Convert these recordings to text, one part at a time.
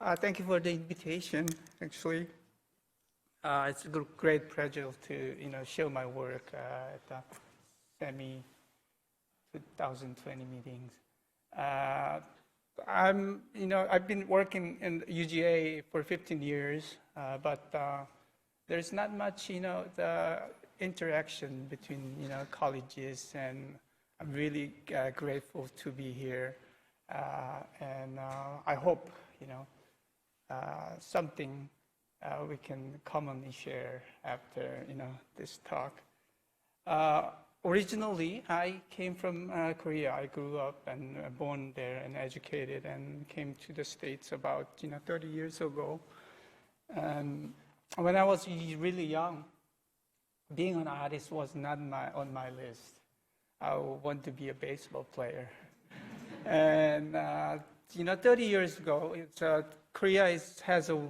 Thank you for the invitation. Actually, it's a great pleasure to show my work at the SEMI 2020 meetings. I've been working in UGA for 15 years, but there's not much the interaction between colleges, and I'm really grateful to be here, and I hope something we can commonly share after this talk. Originally, I came from Korea. I grew up and born there and educated, and came to the States about 30 years ago. And when I was really young, being an artist was not on my list. I want to be a baseball player. And 30 years ago, Korea has the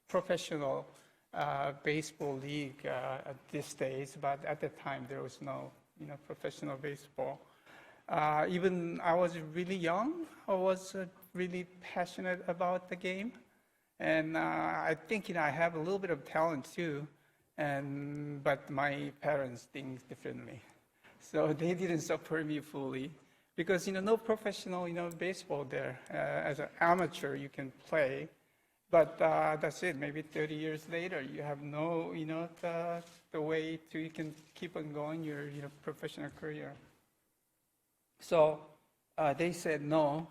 professional baseball league at these days, but at the time there was no professional baseball. Even I was really young, I was really passionate about the game, and I think I have a little bit of talent too, but my parents think differently, so they didn't support me fully. Because no professional baseball there. As an amateur, you can play, but that's it. Maybe 30 years later, you have no the way to you can keep on going your professional career. So they said no,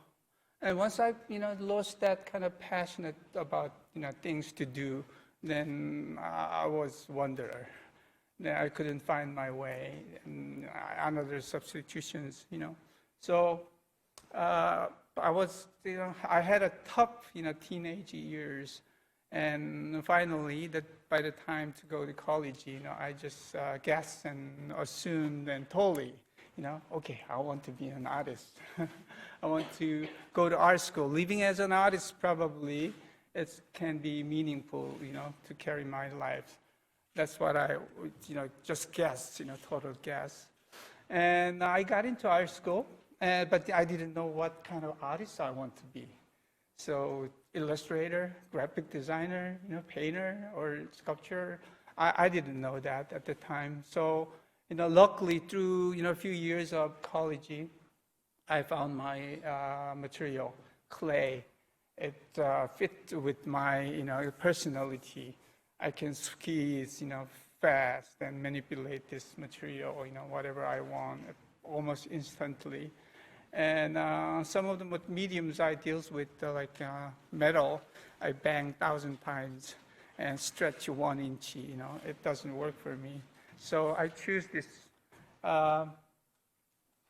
and once I lost that kind of passionate about things to do, then I was wanderer. Then I couldn't find my way, and another substitutions. So I had a tough, teenage years, and finally, by the time to go to college, I just guessed and assumed and totally, okay, I want to be an artist. I want to go to art school. Living as an artist probably can be meaningful, to carry my life. That's what I, just guessed, total guess. And I got into art school. But I didn't know what kind of artist I want to be. So illustrator, graphic designer, painter, or sculptor, I didn't know that at the time. So, luckily through, a few years of college, I found my material, clay. It fit with my, personality. I can squeeze, fast and manipulate this material, whatever I want, almost instantly. And some of the mediums I deal with, like metal, I bang 1,000 times and stretch 1 inch. It doesn't work for me. So I choose this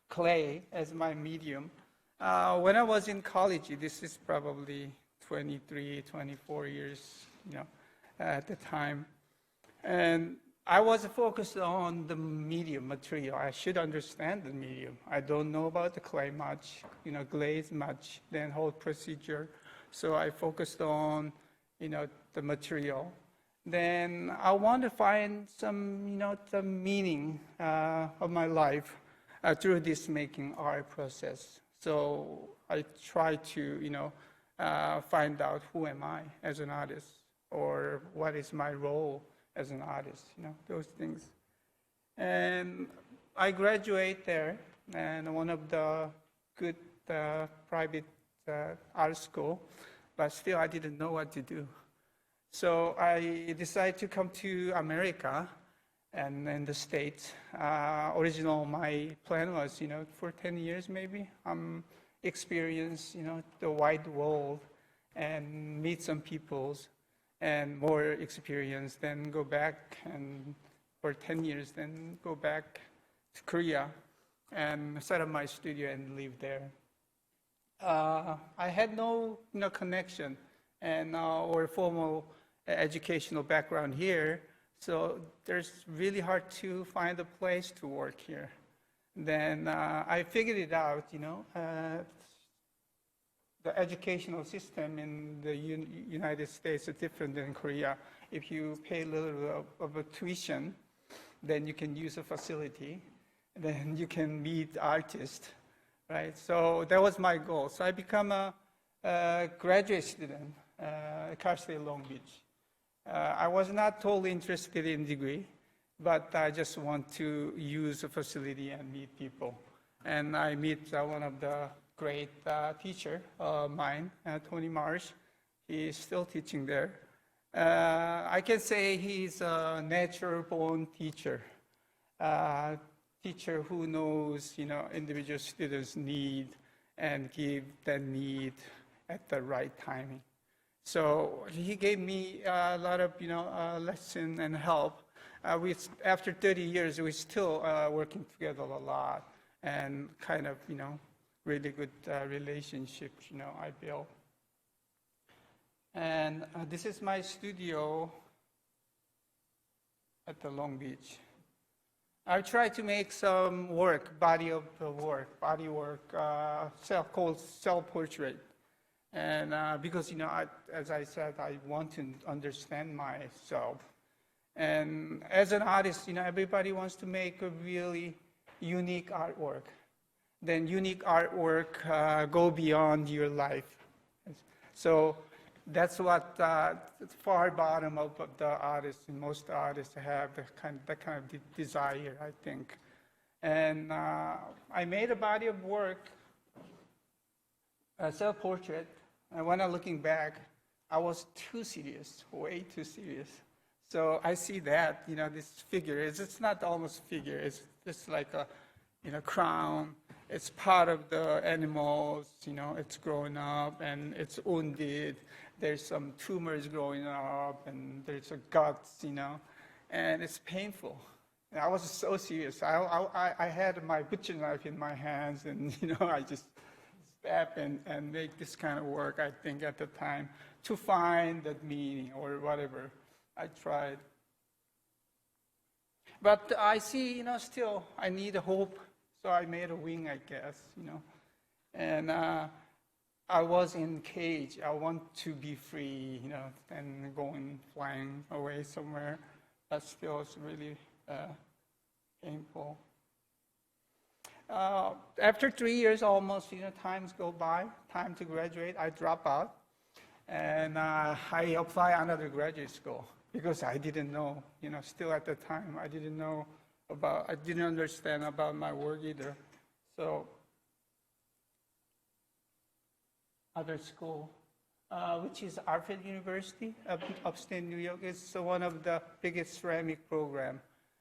clay as my medium. When I was in college, this is probably 23, 24 years, at the time, and I was focused on the medium material. I should understand the medium. I don't know about the clay much, glaze much, then whole procedure. So I focused on, the material. Then I want to find some, the meaning of my life through this making art process. So I try to, find out who am I as an artist, or what is my role as an artist, those things. And I graduate there, and one of the good private art school, but still I didn't know what to do. So I decided to come to America and in the States. My plan was, for 10 years maybe, experience, the wide world and meet some peoples, and more experience, then go back and for 10 years, then go back to Korea and set up my studio and live there. I had no connection and or formal educational background here, so there's really hard to find a place to work here. Then I figured it out, the educational system in the United States is different than Korea. If you pay a little of a tuition, then you can use a facility, then you can meet artists. right? So that was my goal. So I become a graduate student at Cal State Long Beach. I was not totally interested in degree, but I just want to use the facility and meet people. And I meet one of the great teacher of mine, Tony Marsh. He is still teaching there. I can say he's a natural-born teacher, teacher who knows, individual students' need and give that need at the right timing. So he gave me a lot of, lesson and help. After 30 years, we're still working together a lot and kind of, really good relationships, I built. And this is my studio at the Long Beach. I try to make some work, body work, called self-portrait. And because, as I said, I want to understand myself. And as an artist, everybody wants to make a really unique artwork. Then unique artwork go beyond your life. So that's what the far bottom of the artists, and most artists have that kind of desire, I think. And I made a body of work, a self-portrait, and when I'm looking back, I was too serious, way too serious. So I see that, this figure, it's not almost figure, it's just like a, crown. It's part of the animals, it's growing up and it's wounded. There's some tumors growing up and there's a guts, and it's painful. And I was so serious. I had my butcher knife in my hands and, I just stab and make this kind of work, I think, at the time to find that meaning or whatever. I tried. But I see, still I need a hope. So I made a wing, I guess, And I was in cage. I want to be free, and going flying away somewhere. But still, it's really painful. After 3 years almost, times go by, time to graduate, I drop out. And I apply another graduate school because I didn't know, still at the time, I didn't understand about my work either. So, other school, which is Alfred University, upstate New York. It's one of the biggest ceramic program.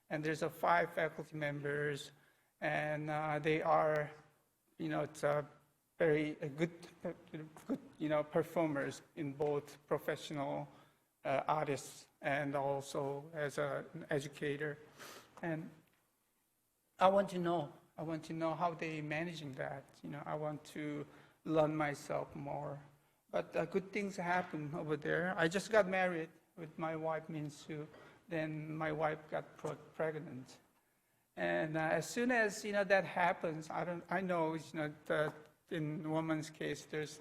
And there's 5 faculty members, and they are, it's a very good, performers in both professional artists and also as an educator. And I want to know how they managing that. I want to learn myself more. But good things happen over there. I just got married with my wife, Minsu. Then my wife got pregnant. And as soon as, that happens, I know, that in woman's case, there's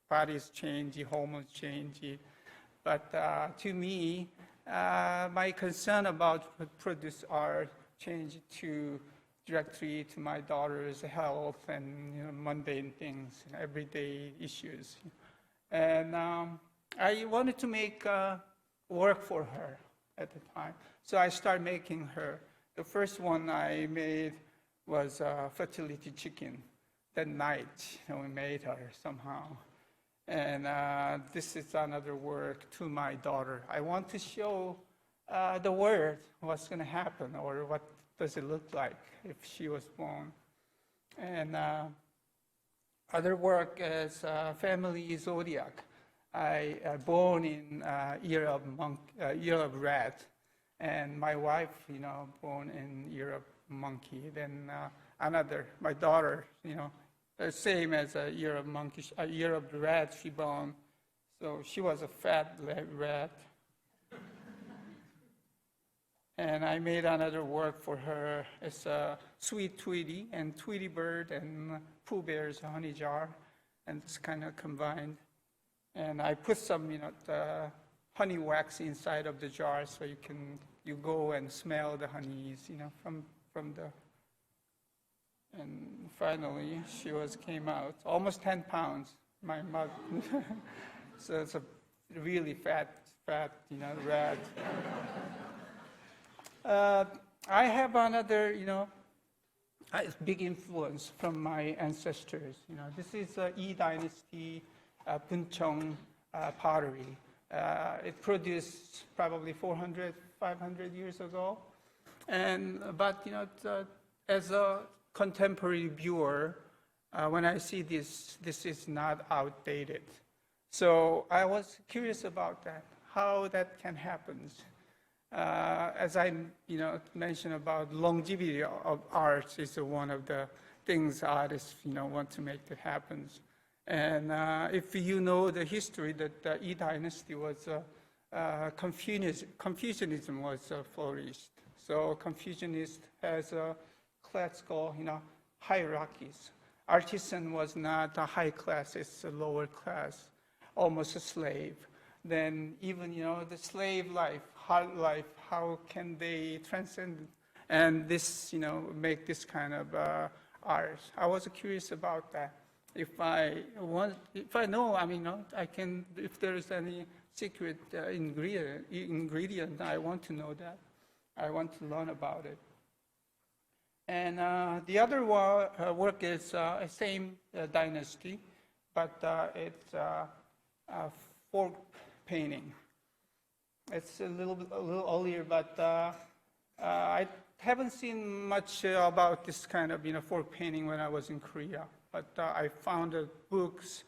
bodies change, hormones change. But to me, my concern about produce art changed to directly to my daughter's health and mundane things, everyday issues. And I wanted to make work for her at the time. So I started making her. The first one I made was fertility chicken. That night, we made her somehow. And this is another work to my daughter. I want to show the world what's going to happen or what does it look like if she was born. And other work is family zodiac. I born in year of rat, and my wife, born in year of monkey. Then my daughter, same as a year of monkey, a year of rat she born. So she was a fat rat. And I made another work for her. It's a sweet Tweety and Tweety bird and Pooh Bear's honey jar, and it's kind of combined. And I put some, the honey wax inside of the jar, so you go and smell the honeys, from the And finally, came out, almost 10 pounds, my mother. So it's a really fat, rat. I have another, big influence from my ancestors. This is Yi Dynasty Buncheong pottery. It produced probably 400, 500 years ago. But as a contemporary viewer, when I see this is not outdated. So I was curious about that, how that can happen. As I mentioned about longevity of art is one of the things artists want to make it happen. And if you know the history that the Yi Dynasty was Confucianism was flourished. So Confucianist has a classical hierarchies. Artisan was not a high class; it's a lower class, almost a slave. Then even the slave life, hard life, how can they transcend and this make this kind of art? I was curious about that. If I know, I can. If there is any secret ingredient, I want to know that. I want to learn about it. And the other work is same dynasty, but it's fork painting. It's a little earlier, but I haven't seen much about this kind of fork painting when I was in Korea. But I found books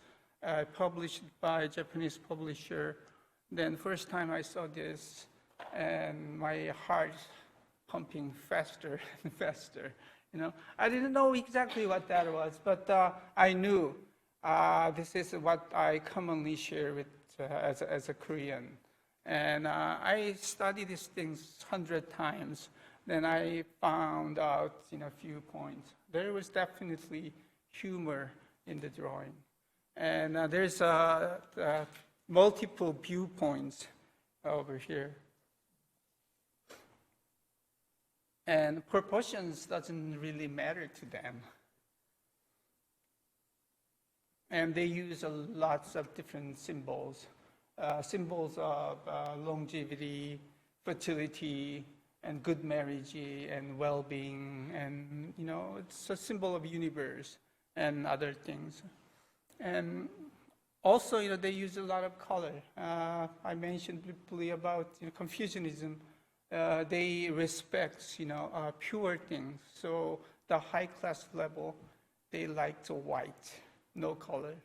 published by a Japanese publisher. Then first time I saw this, and my heart pumping faster and faster. I didn't know exactly what that was, but I knew this is what I commonly share with as a Korean. And I studied these things 100 times. Then I found out a few points. There was definitely humor in the drawing. And there's multiple viewpoints over here. And proportions doesn't really matter to them. And they use lots of different symbols. Symbols of longevity, fertility, and good marriage, and well-being. And, it's a symbol of universe and other things. And also, they use a lot of color. I mentioned briefly about Confucianism. They respect, pure things. So the high class level, they like the white, no color.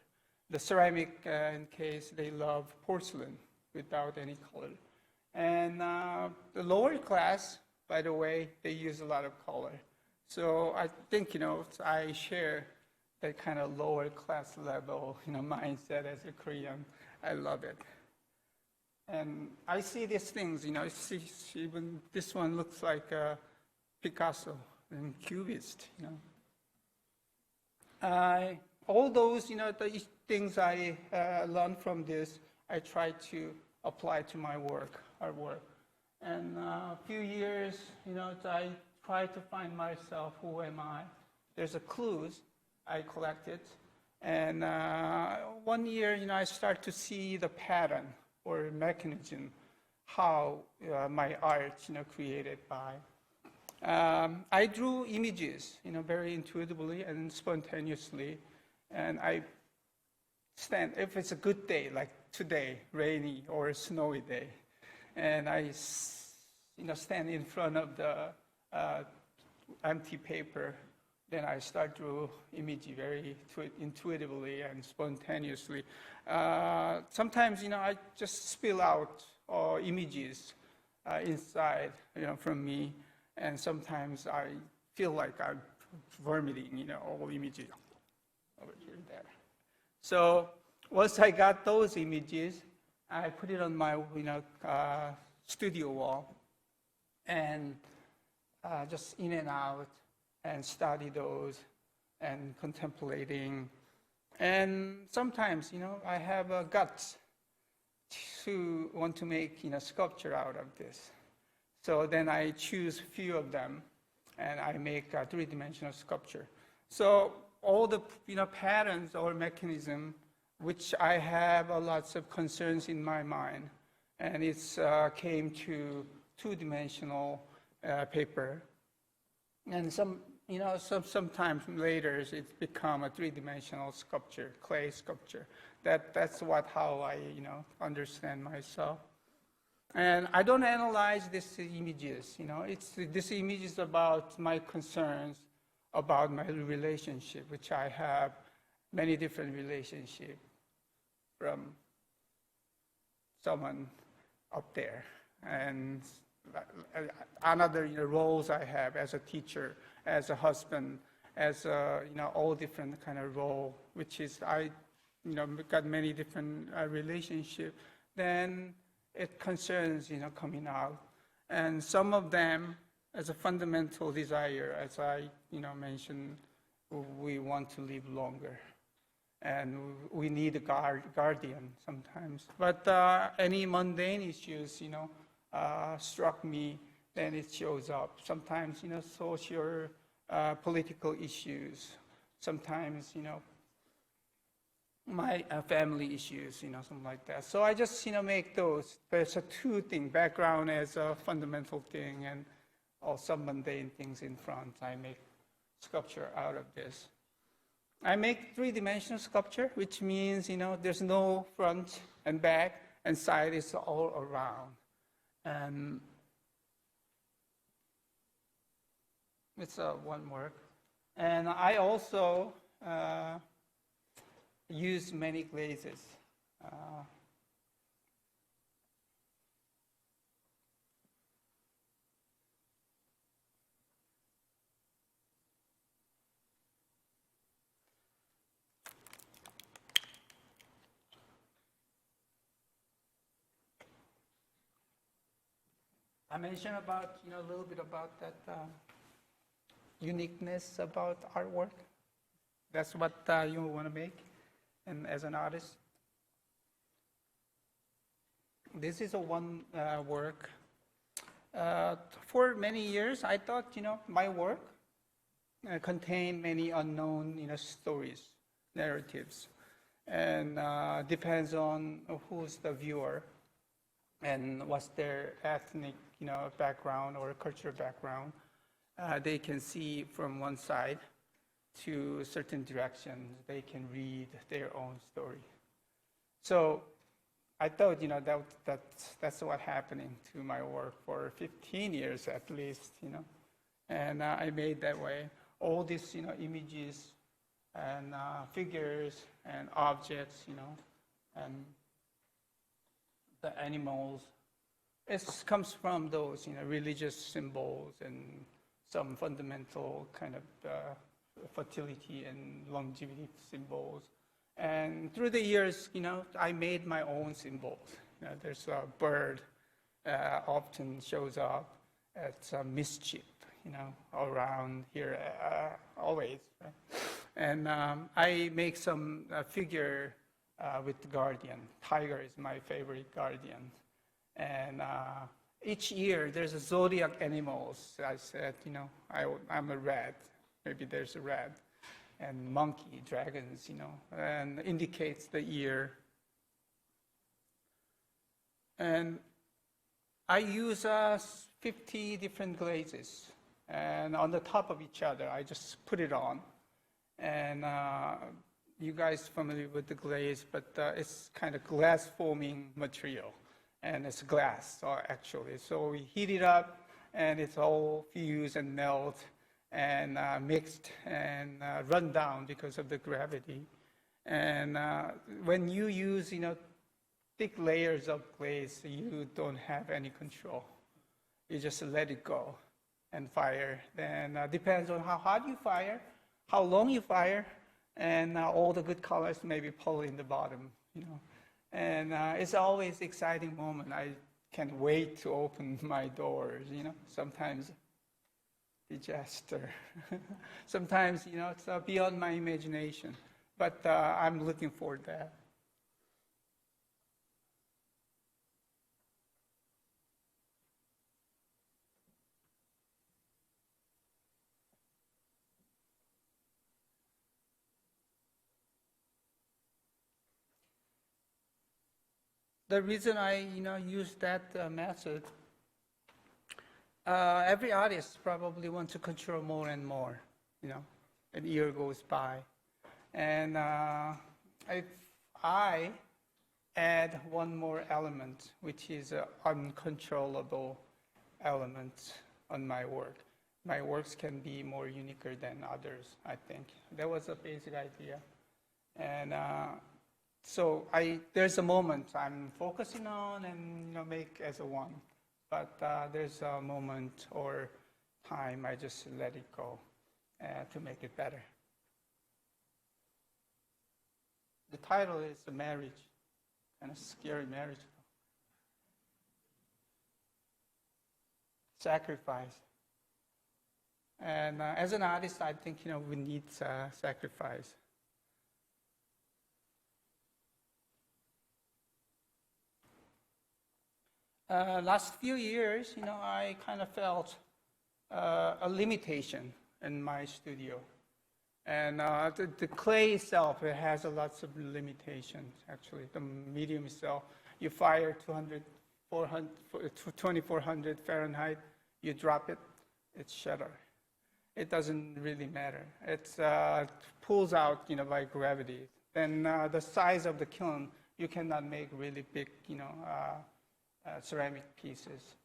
The ceramic in case, they love porcelain without any color. And the lower class, by the way, they use a lot of color. So I think, I share that kind of lower class level, mindset as a Korean. I love it. And I see these things, even this one looks like Picasso and Cubist, all those, the things I learned from this, I try to apply to my artwork. And a few years, I try to find myself, who am I? There's a clues I collected. And 1 year, I start to see the pattern or mechanism, how my art, created by. I drew images, very intuitively and spontaneously. And I stand, if it's a good day, like today, rainy or snowy day, and I, stand in front of the empty paper, then I start to image very intuitively and spontaneously. Sometimes, I just spill out images inside, from me, and sometimes I feel like I'm vomiting, all images over here and there. So once I got those images, I put it on my, studio wall, and just in and out, and study those, and contemplating. And sometimes, I have a guts to want to make, sculpture out of this. So then I choose a few of them, and I make a three-dimensional sculpture. So all the patterns or mechanism, which I have lots of concerns in my mind, and it's came to two-dimensional paper, and sometimes later it's become a three-dimensional sculpture, clay sculpture. That's how I understand myself. And I don't analyze these images. This image is about my concerns about my relationship, which I have many different relationships from someone up there, and another roles I have as a teacher, as a husband, as all different kind of role, which is I got many different relationships. Then it concerns coming out, and some of them as a fundamental desire, as I mentioned, we want to live longer, and we need a guardian sometimes. But any mundane issues struck me, then it shows up. Sometimes social, political issues. Sometimes my family issues, something like that. So I just, make those. There's a two thing, background as a fundamental thing, and also mundane things in front. I make sculpture out of this. I make three-dimensional sculpture, which means, there's no front and back and side, it's all around. And it's one work. And I also use many glazes. I mentioned about, a little bit about that uniqueness about artwork. That's what you want to make, and as an artist. This is a one work. For many years, I thought, my work contained many unknown, stories, narratives, and depends on who's the viewer and what's their ethnic, background or cultural background. They can see from one side to certain directions. They can read their own story. So I thought, that's what happening to my work for 15 years at least, and I made that way. All these, images and figures and objects, and the animals. It comes from those, religious symbols and some fundamental kind of fertility and longevity symbols. And through the years, I made my own symbols. There's a bird often shows up as a mischief, around here always. Right? And I make some figure with the guardian. Tiger is my favorite guardian. And each year there's a zodiac animals. I said, I'm a rat. Maybe there's a rat. And monkey, dragons, and indicates the year. And I use 50 different glazes. And on the top of each other, I just put it on. And you guys familiar with the glaze, but it's kind of glass forming material. And it's glass, actually. So we heat it up, and it's all fused and melt and mixed and run down because of the gravity. And when you use, thick layers of glaze, you don't have any control. You just let it go and fire. Then depends on how hard you fire, how long you fire, and all the good colors maybe pull in the bottom, And it's always exciting moment. I can't wait to open my doors, Sometimes disaster. Sometimes, it's beyond my imagination. But I'm looking forward to that. the reason I use that method, every artist probably wants to control more and more. You know, an year goes by, and if I add one more element, which is an uncontrollable element on my work, my works can be more uniquer than others, I think. That was a basic idea. And so there's a moment I'm focusing on and make as a one. But there's a moment or time I just let it go to make it better. The title is Marriage, kind of scary marriage. Sacrifice. And as an artist, I think we need sacrifice. Last few years, I kind of felt a limitation in my studio. And the clay itself, it has lots of limitations, actually. The medium itself, you fire 2400 Fahrenheit, you drop it, it's shattered. It doesn't really matter. It pulls out, by gravity. Then the size of the kiln, you cannot make really big, ceramic pieces.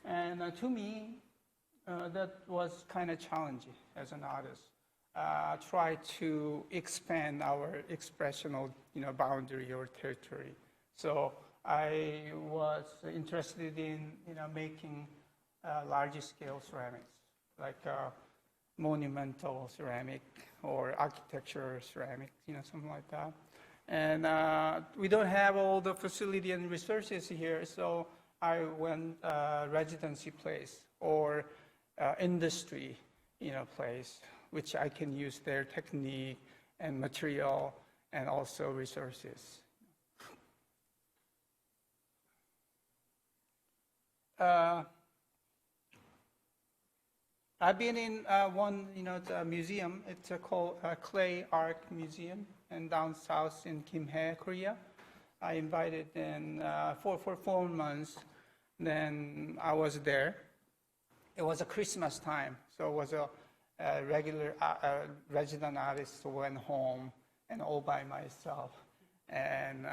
And to me, that was kind of challenging as an artist. Try to expand our expressional, boundary or territory. So I was interested in, making large-scale ceramics, like monumental ceramic or architecture ceramic, something like that. And we don't have all the facility and resources here, so I went residency place or industry, place, which I can use their technique and material and also resources. I've been in one, the museum. It's called Clay Art Museum, and down south in Kimhae, Korea. I invited in for 4 months. Then I was there. It was a Christmas time, so it was a regular resident artist who went home and all by myself. And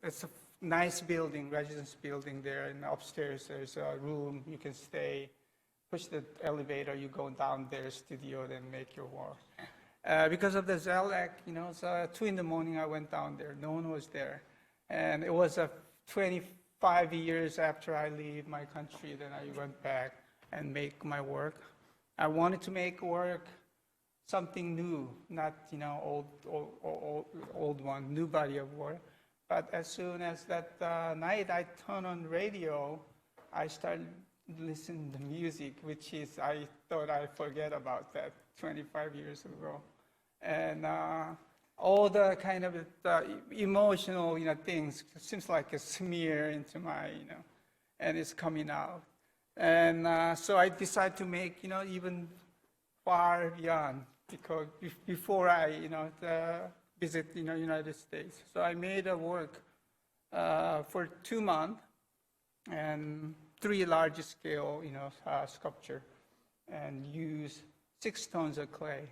it's a nice building, residence building there. And upstairs there's a room you can stay. Push the elevator, you go down there, studio, then make your work. Because of the jet lag, so 2 in the morning I went down there. No one was there. And it was 25 years after I leave my country, then I went back and make my work. I wanted to make work something new, not old one, new body of work. But as soon as that night I turned on radio, I started listening to music, which is I thought I forget about that 25 years ago, and all the kind of emotional things seems like a smear into my and it's coming out. And so I decided to make, even far beyond, because before I, visit, United States. So I made a work for 2 months and 3 large-scale, sculpture, and use 6 tons of clay.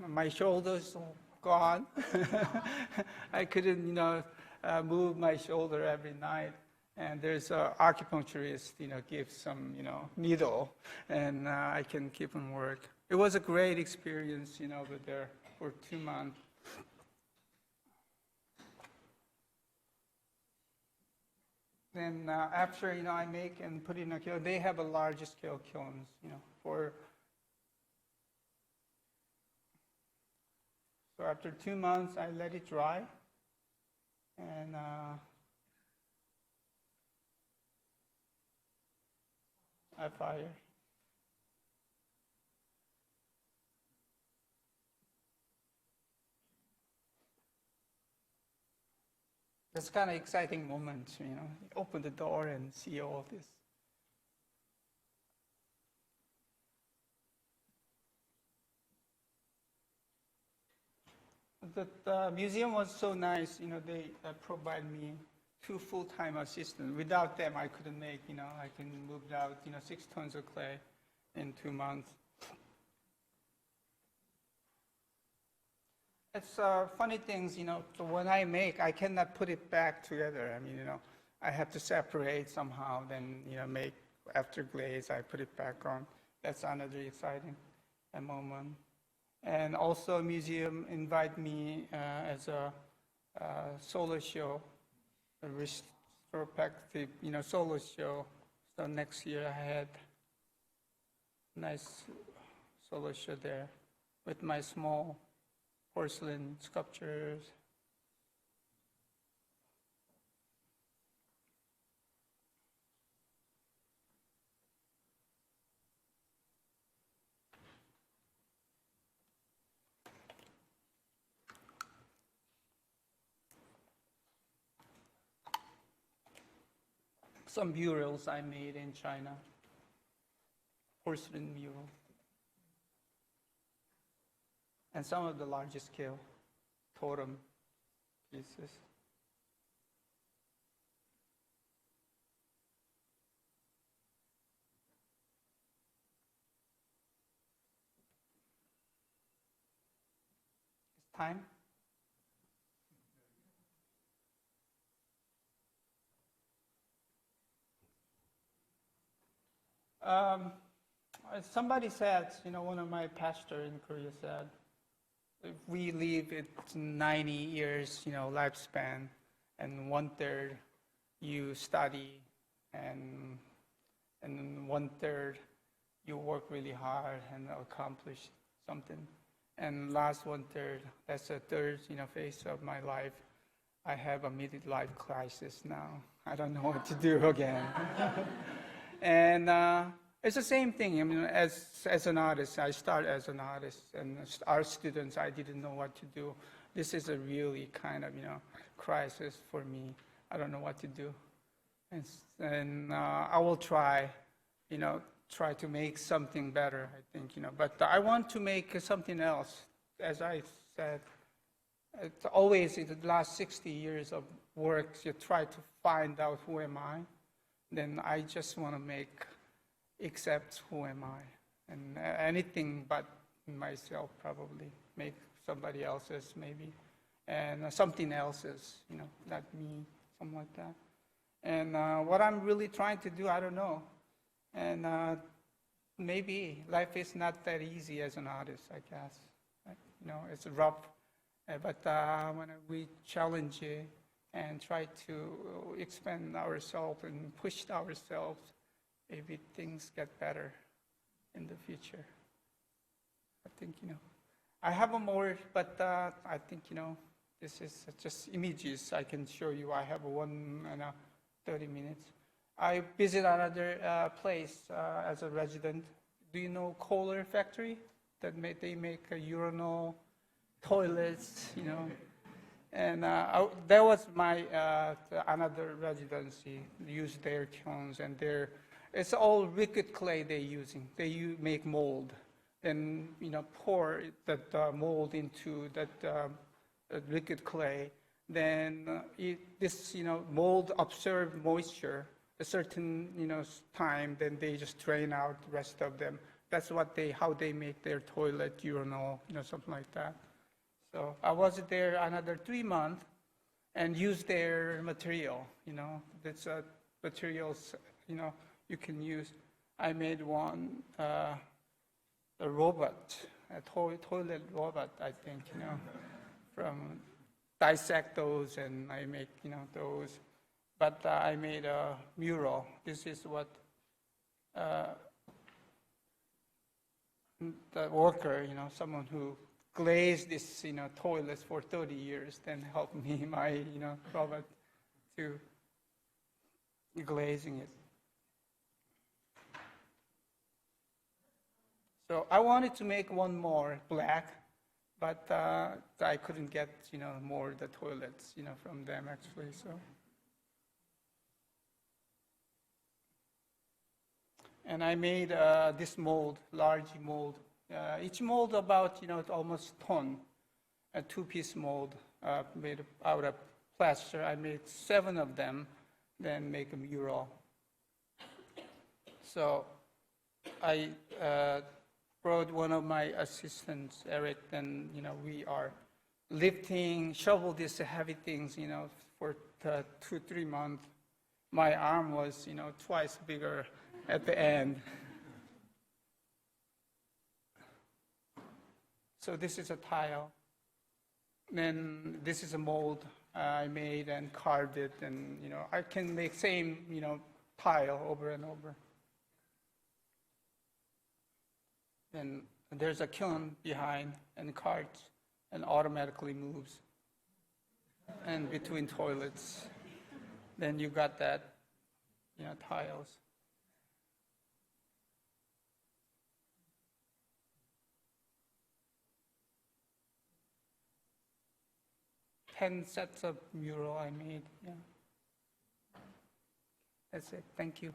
My shoulders gone. I couldn't, move my shoulder every night. And there's an acupuncturist, gives some, needle, and I can keep on work. It was a great experience, over there for 2 months. Then after, I make and put in a kiln, they have a large scale kilns, for. So after 2 months, I let it dry, and I fire. That's kind of exciting moment, You open the door and see all this. The museum was so nice, they provide me 2 full-time assistants. Without them, I couldn't make, I can move out, 6 tons of clay in 2 months. It's funny things, so when I make, I cannot put it back together. I mean, I have to separate somehow, then, make after glaze, I put it back on. That's another exciting moment. And also, museum invite me as a solo show, a retrospective, solo show. So next year I had a nice solo show there with my small porcelain sculptures. Some murals I made in China, porcelain mural. And some of the largest scale totem pieces. It's time. Somebody said, one of my pastors in Korea said, if we live at 90 years, lifespan, and 1/3 you study, and 1/3 you work really hard and accomplish something, and last 1/3, that's the third, phase of my life. I have a midlife crisis now. I don't know what to do again. And it's the same thing. I mean, as an artist, I start as an artist, and art students, I didn't know what to do. This is a really kind of, crisis for me. I don't know what to do, and I will try to make something better. I think, but I want to make something else. As I said, it's always in the last 60 years of work, you try to find out who am I. Then I just want to make, except who am I, and anything but myself probably, make somebody else's maybe, and something else's, not me, something like that. And what I'm really trying to do, I don't know. And maybe life is not that easy as an artist, I guess. It's rough, but when we challenge it, and try to expand ourselves and push ourselves, maybe things get better in the future. I think, I have more, but I think, this is just images I can show you. I have 30 minutes. I visit another place as a resident. Do you know Kohler factory? They make a urinal, toilets, And that was my another residency. Use their kilns, and it's all liquid clay they're using. They make mold, then pour that mold into that liquid clay. Then this mold absorb moisture a certain time. Then they just drain out the rest of them. That's how they make their toilet, urinal, something like that. So I was there another 3 months and used their material, That's materials, you can use. I made one, a robot, a toilet robot, I think, from dissect those, and I make, those. But I made a mural. This is what the worker, someone who glazed this, toilets for 30 years, then helped me, my, robot, to glazing it. So I wanted to make one more black, but I couldn't get, more the toilets, from them actually. So, and I made this mold, large mold. Each mold about, almost ton, a 2-piece mold made out of plaster. I made 7 of them, then make a mural. So I brought one of my assistants, Eric, and we are shovel these heavy things, for 2-3 months. My arm was, twice bigger at the end. So this is a tile. Then this is a mold I made and carved it, and I can make same tile over and over. Then there's a kiln behind and carts and automatically moves. And between toilets, then you got that tiles. Ten sets of mural I made. Yeah. That's it. Thank you.